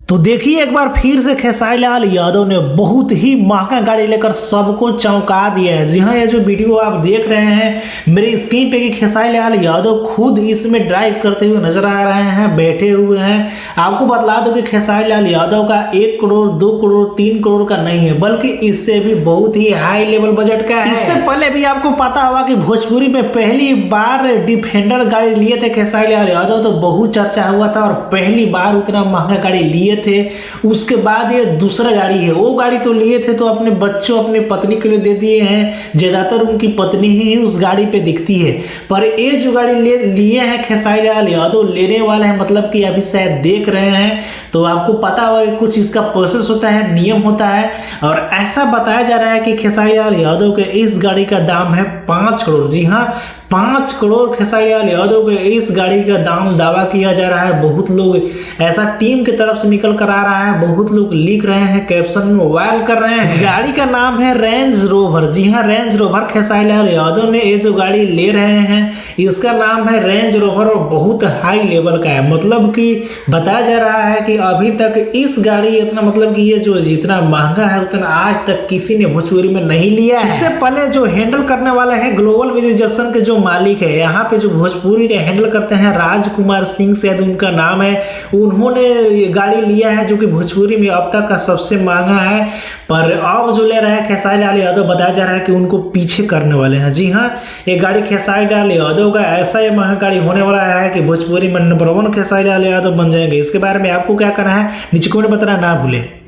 तो देखिए एक बार फिर से खेसारी लाल यादव ने बहुत ही महंगा गाड़ी लेकर सबको चौंका दिया है। जी हाँ, ये जो वीडियो आप देख रहे हैं मेरी स्क्रीन पे कि खेसारी लाल यादव खुद इसमें ड्राइव करते हुए नजर आ रहे हैं, बैठे हुए हैं। आपको बतला दो कि खेसारी लाल यादव का 1 करोड़ 2 करोड़ 3 करोड़ का नहीं है, बल्कि इससे भी बहुत ही हाई लेवल बजट का है। इससे पहले भी आपको पता होगा कि भोजपुरी में पहली बार डिफेंडर गाड़ी लिए थे खेसारी लाल यादव, तो बहुत चर्चा हुआ था और पहली बार उतना महंगा गाड़ी लिए थे। उसके बाद ये दूसरा गाड़ी है, वो गाड़ी तो लिए थे तो अपने बच्चों अपने पत्नी के लिए दे दिए हैं। ज्यादातर उनकी पत्नी ही उस गाड़ी पे दिखती है, पर ये जो गाड़ी लिए हैं खेसारी लाल यादव लेने वाले हैं, मतलब कि अभी शायद देख रहे हैं, तो आपको पता होगा कुछ इसका प्रोसेस होता है, नियम होता है। और ऐसा बताया जा रहा है कि खेसारी लाल यादव के इस गाड़ी का दाम है 5 करोड़। जी हाँ, 5 करोड़ खेसारी लाल यादव के इस गाड़ी का दाम दावा किया जा रहा है। बहुत लोग ऐसा टीम की तरफ से निकल कर आ रहा है, बहुत लोग लिख रहे हैं, कैप्शन में वायल कर रहे हैं। इस गाड़ी का नाम है रेंज रोवर। जी हाँ, रेंज रोवर खेसारी लाल यादव ने ये जो गाड़ी ले रहे हैं इसका नाम है रेंज रोवर और बहुत हाई लेवल का है। मतलब कि बताया जा रहा है कि अभी तक इस गाड़ी इतना, मतलब कि ये जो जितना महंगा है उतना आज तक किसी ने भोजपुरी में नहीं लिया है। इससे पहले जो हैंडल करने वाला है ग्लोबल विद्युत जंक्शन के जो मालिक है, यहाँ पे जो भोजपुरी का हैंडल करते हैं राजकुमार सिंह शायद उनका नाम है, उन्होंने ये गाड़ी लिया है जो कि भोजपुरी में अब तक का सबसे महंगा है। पर अब जो ले रहा है खेसारी लाल यादव, बताया जा रहा है कि उनको पीछे करने वाले हैं। जी हाँ, ये गाड़ी खेसारी लाल यादव का ऐसा ये महंगा गाड़ी होने वाला है कि भोजपुरी में नंबर 1 खेसारी लाल यादव बन जाएंगे। इसके बारे में आपको क्या करना है नीचे कमेंट बताना ना भूलें।